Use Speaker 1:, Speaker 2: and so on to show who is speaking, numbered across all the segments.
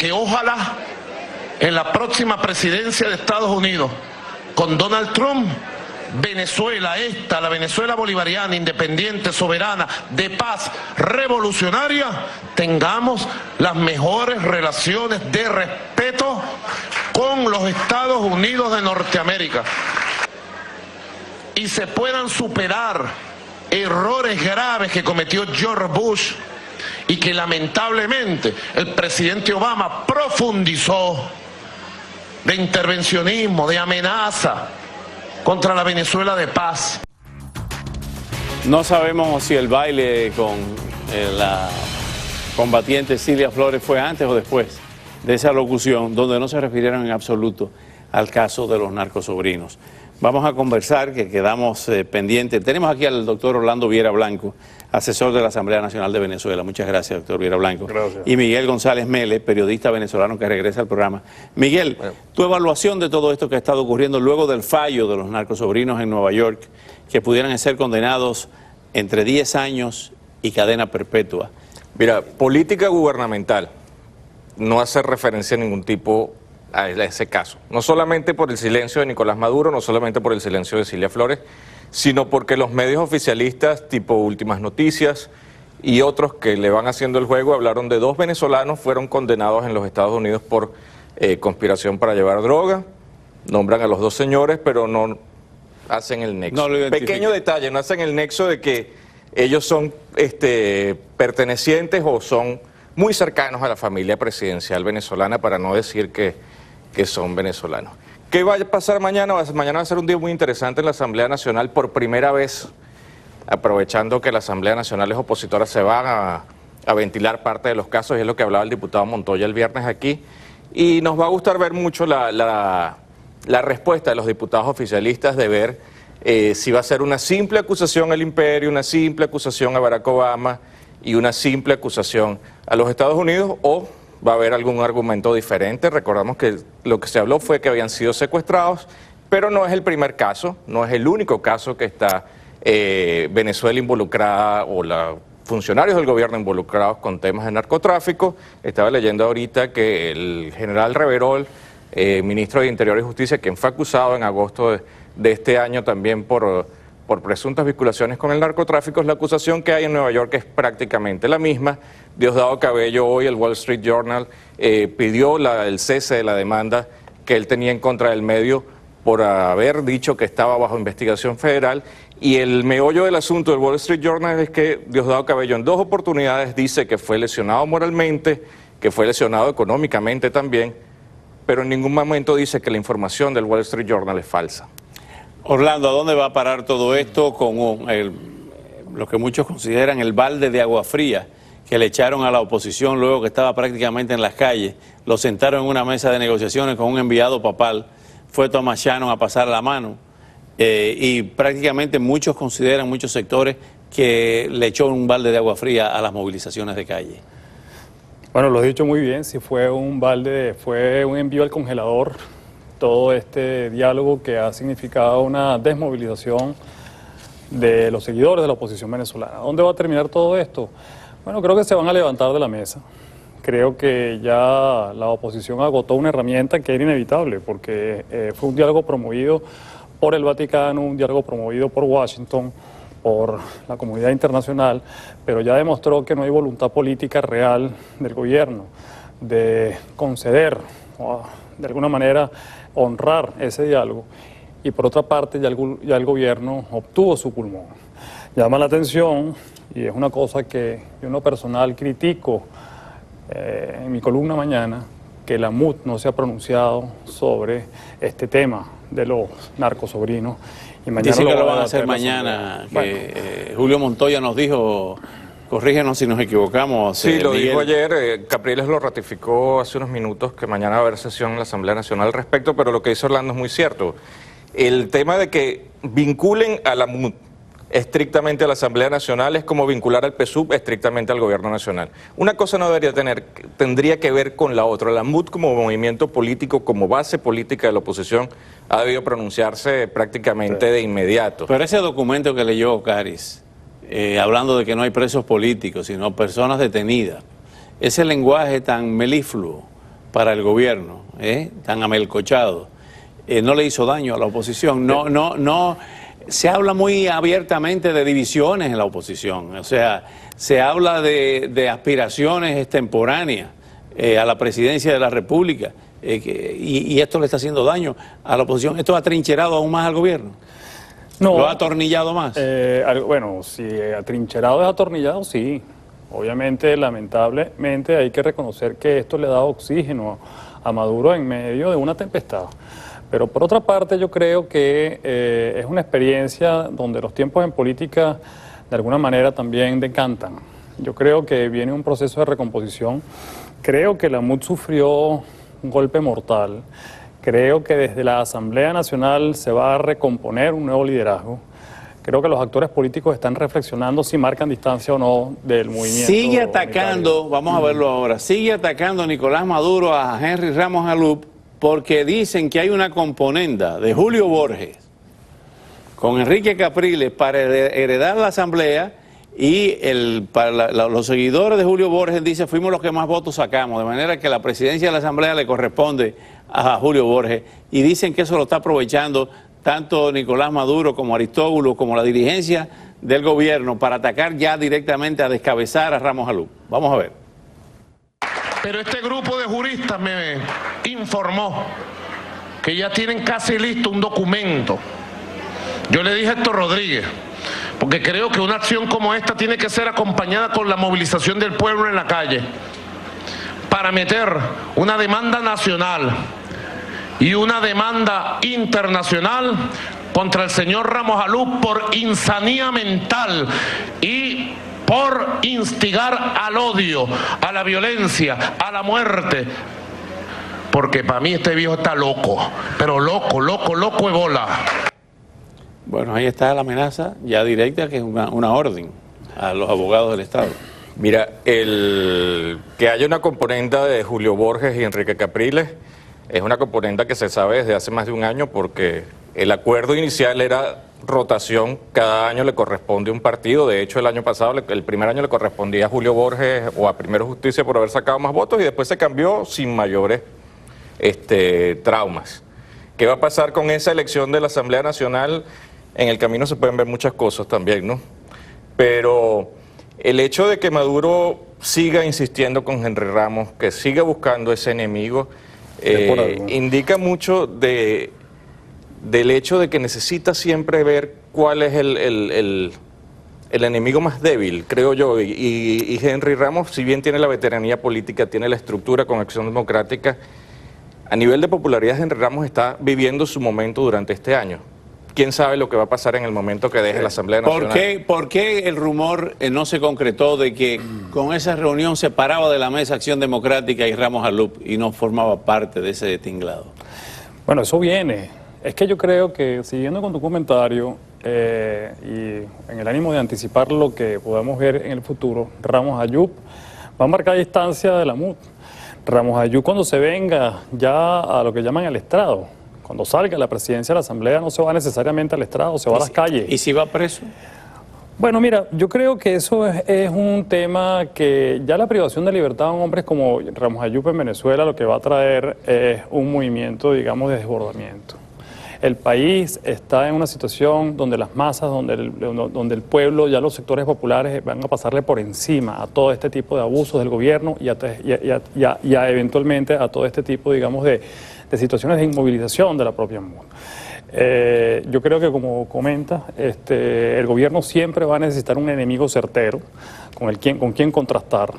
Speaker 1: que ojalá en la próxima presidencia de Estados Unidos con Donald Trump, Venezuela la Venezuela bolivariana, independiente, soberana, de paz, revolucionaria, tengamos las mejores relaciones de respeto con los Estados Unidos de Norteamérica y se puedan superar errores graves que cometió George Bush y que lamentablemente el presidente Obama profundizó, de intervencionismo, de amenaza contra la Venezuela de paz.
Speaker 2: No sabemos si el baile con la combatiente Cilia Flores fue antes o después de esa locución, donde no se refirieron en absoluto al caso de los narcosobrinos. Vamos a conversar, que quedamos pendientes. Tenemos aquí al doctor Orlando Viera Blanco, asesor de la Asamblea Nacional de Venezuela. Muchas gracias, doctor Viera Blanco.
Speaker 3: Gracias.
Speaker 2: Y Miguel González Mele, periodista venezolano que regresa al programa. Miguel, tu evaluación de todo esto que ha estado ocurriendo luego del fallo de los narcosobrinos en Nueva York, que pudieran ser condenados entre 10 años y cadena perpetua.
Speaker 3: Mira, política gubernamental no hace referencia a ningún tipo a ese caso. No solamente por el silencio de Nicolás Maduro, no solamente por el silencio de Cilia Flores, sino porque los medios oficialistas tipo Últimas Noticias y otros que le van haciendo el juego hablaron de 2 venezolanos fueron condenados en los Estados Unidos por conspiración para llevar droga. Nombran a los 2 señores, pero no hacen el nexo. No pequeño detalle, no hacen el nexo de que ellos son pertenecientes o son muy cercanos a la familia presidencial venezolana, para no decir que son venezolanos. ¿Qué va a pasar mañana? Mañana va a ser un día muy interesante en la Asamblea Nacional. Por primera vez, aprovechando que la Asamblea Nacional es opositora, se van a ventilar parte de los casos, y es lo que hablaba el diputado Montoya el viernes aquí. Y nos va a gustar ver mucho la respuesta de los diputados oficialistas, de ver si va a ser una simple acusación al imperio, una simple acusación a Barack Obama y una simple acusación a los Estados Unidos, o va a haber algún argumento diferente. Recordamos que lo que se habló fue que habían sido secuestrados, pero no es el primer caso, no es el único caso que está Venezuela involucrada, o los funcionarios del gobierno involucrados con temas de narcotráfico. Estaba leyendo ahorita que el general Reverol, ministro de Interior y Justicia, quien fue acusado en agosto de este año también por presuntas vinculaciones con el narcotráfico, la acusación que hay en Nueva York es prácticamente la misma. Diosdado Cabello, hoy el Wall Street Journal, pidió el cese de la demanda que él tenía en contra del medio por haber dicho que estaba bajo investigación federal, y el meollo del asunto del Wall Street Journal es que Diosdado Cabello en 2 oportunidades dice que fue lesionado moralmente, que fue lesionado económicamente también, pero en ningún momento dice que la información del Wall Street Journal es falsa.
Speaker 2: Orlando, ¿a dónde va a parar todo esto con lo que muchos consideran el balde de agua fría que le echaron a la oposición luego que estaba prácticamente en las calles? Lo sentaron en una mesa de negociaciones con un enviado papal, fue Thomas Shannon a pasar la mano, y prácticamente muchos consideran, muchos sectores, que le echó un balde de agua fría a las movilizaciones de calle.
Speaker 4: Bueno, lo has dicho muy bien, si fue un balde, fue un envío al congelador, todo este diálogo que ha significado una desmovilización de los seguidores de la oposición venezolana. ¿Dónde va a terminar todo esto? Bueno, creo que se van a levantar de la mesa. Creo que ya la oposición agotó una herramienta que era inevitable, porque fue un diálogo promovido por el Vaticano, un diálogo promovido por Washington, por la comunidad internacional, pero ya demostró que no hay voluntad política real del gobierno de conceder o de alguna manera honrar ese diálogo, y por otra parte ya el gobierno obtuvo su pulmón. Llama la atención, y es una cosa que yo en lo personal critico en mi columna mañana, que la MUD no se ha pronunciado sobre este tema de los narcosobrinos. Y mañana
Speaker 2: dicen que lo van a hacer mañana, que Julio Montoya nos dijo, corrígenos si nos equivocamos.
Speaker 3: Sí, lo dijo ayer, Capriles lo ratificó hace unos minutos, que mañana va a haber sesión en la Asamblea Nacional al respecto, pero lo que dice Orlando es muy cierto. El tema de que vinculen a la MUD estrictamente a la Asamblea Nacional es como vincular al PSUV estrictamente al Gobierno Nacional. Una cosa no tendría que ver con la otra. La MUD como movimiento político, como base política de la oposición, ha debido pronunciarse prácticamente de inmediato.
Speaker 2: Pero ese documento que leyó Caris, hablando de que no hay presos políticos, sino personas detenidas, ese lenguaje tan melifluo, para el gobierno, tan amelcochado, no le hizo daño a la oposición. No. Se habla muy abiertamente de divisiones en la oposición, o sea, se habla de aspiraciones extemporáneas a la presidencia de la República, y esto le está haciendo daño a la oposición. ¿Esto ha trincherado aún más al gobierno?
Speaker 4: No.
Speaker 2: ¿Lo ha atornillado más?
Speaker 4: Bueno, si atrincherado es atornillado, sí. Obviamente, lamentablemente, hay que reconocer que esto le da oxígeno a Maduro en medio de una tempestad. Pero por otra parte, yo creo que es una experiencia donde los tiempos en política de alguna manera también decantan. Yo creo que viene un proceso de recomposición. Creo que la MUD sufrió un golpe mortal. Creo que desde la Asamblea Nacional se va a recomponer un nuevo liderazgo. Creo que los actores políticos están reflexionando si marcan distancia o no del movimiento.
Speaker 2: Sigue atacando, unitario. Vamos a verlo ahora, sigue atacando Nicolás Maduro a Henry Ramos Alup, porque dicen que hay una componenda de Julio Borges con Enrique Capriles para heredar la Asamblea, y los seguidores de Julio Borges dicen fuimos los que más votos sacamos, de manera que la presidencia de la Asamblea le corresponde a Julio Borges, y dicen que eso lo está aprovechando tanto Nicolás Maduro como Aristóbulo como la dirigencia del gobierno para atacar ya directamente, a descabezar a Ramos Alup. Vamos a ver.
Speaker 1: Pero este grupo de juristas me informó que ya tienen casi listo un documento. Yo le dije a Héctor Rodríguez, porque creo que una acción como esta tiene que ser acompañada con la movilización del pueblo en la calle, para meter una demanda nacional y una demanda internacional contra el señor Ramos Alup por insanía mental y por instigar al odio, a la violencia, a la muerte. Porque para mí este viejo está loco, pero loco de bola.
Speaker 2: Bueno, ahí está la amenaza ya directa, que es una orden a los abogados del Estado.
Speaker 3: Mira, que haya una componenda de Julio Borges y Enrique Capriles es una componenda que se sabe desde hace más de un año, porque el acuerdo inicial era rotación, cada año le corresponde un partido. De hecho, el año pasado, el primer año le correspondía a Julio Borges o a Primero Justicia por haber sacado más votos, y después se cambió sin mayores traumas. ¿Qué va a pasar con esa elección de la Asamblea Nacional? En el camino se pueden ver muchas cosas también, ¿no? Pero el hecho de que Maduro siga insistiendo con Henry Ramos, que siga buscando ese enemigo, indica mucho del hecho de que necesita siempre ver cuál es el enemigo más débil, creo yo. Y Henry Ramos, si bien tiene la veteranía política, tiene la estructura con Acción Democrática, a nivel de popularidad Henry Ramos está viviendo su momento durante este año. ¿Quién sabe lo que va a pasar en el momento que deje la Asamblea Nacional?
Speaker 2: ¿Por qué el rumor no se concretó de que con esa reunión se paraba de la mesa Acción Democrática y Ramos Alup y no formaba parte de ese tinglado?
Speaker 4: Bueno, eso viene. Es que yo creo que, siguiendo con tu comentario y en el ánimo de anticipar lo que podamos ver en el futuro, Ramos Alup va a marcar distancia de la MUD. Ramos Alup, cuando se venga ya a lo que llaman el estrado, cuando salga la presidencia de la Asamblea, no se va necesariamente al estrado, se va a las calles.
Speaker 2: ¿Y si va preso?
Speaker 4: Bueno, mira, yo creo que eso es un tema que ya la privación de libertad a hombres como Ramos Alup en Venezuela lo que va a traer es un movimiento, digamos, de desbordamiento. El país está en una situación donde las masas, donde el pueblo, ya los sectores populares van a pasarle por encima a todo este tipo de abusos del gobierno y eventualmente a todo este tipo, digamos, de situaciones de inmovilización de la propia MUD. Yo creo que, como comenta, el gobierno siempre va a necesitar un enemigo certero con quien contrastar.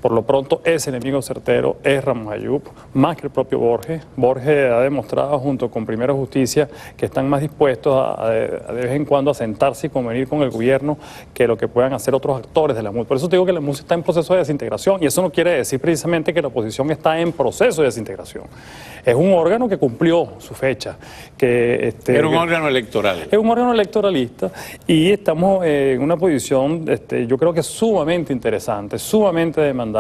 Speaker 4: Por lo pronto, ese enemigo certero es Ramos Alup, más que el propio Borges. Borges ha demostrado, junto con Primero Justicia, que están más dispuestos de vez en cuando a sentarse y convenir con el gobierno que lo que puedan hacer otros actores de la MUD. Por eso te digo que la MUD está en proceso de desintegración, y eso no quiere decir precisamente que la oposición está en proceso de desintegración. Es un órgano que cumplió su fecha.
Speaker 2: Era un órgano electoral.
Speaker 4: Es un órgano electoralista, y estamos en una posición, yo creo que sumamente interesante, sumamente demandante,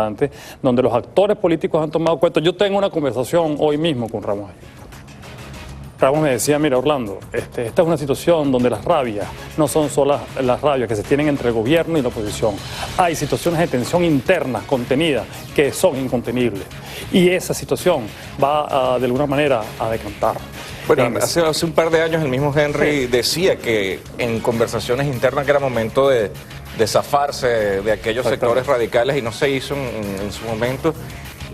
Speaker 4: donde los actores políticos han tomado cuenta. Yo tengo una conversación hoy mismo con Ramos Alup. Ramos me decía, mira Orlando, esta es una situación donde las rabias no son solo las rabias que se tienen entre el gobierno y la oposición. Hay situaciones de tensión interna, contenida, que son incontenibles. Y esa situación va de alguna manera a decantar.
Speaker 3: Bueno, hace un par de años el mismo Henry decía que en conversaciones internas que era momento de zafarse de aquellos sectores radicales y no se hizo en su momento.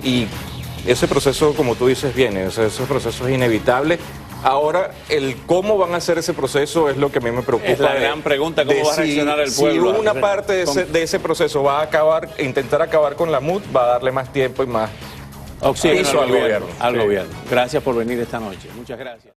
Speaker 3: Y ese proceso, como tú dices, viene, ese proceso es inevitable. Ahora, el cómo van a hacer ese proceso es lo que a mí me preocupa.
Speaker 2: Es la gran pregunta, ¿cómo va a reaccionar el pueblo?
Speaker 3: Si una parte de ese proceso va a intentar acabar con la MUD, va a darle más tiempo y más
Speaker 2: oxígeno
Speaker 3: piso al gobierno.
Speaker 2: Al gobierno. Gracias por venir esta noche. Muchas gracias.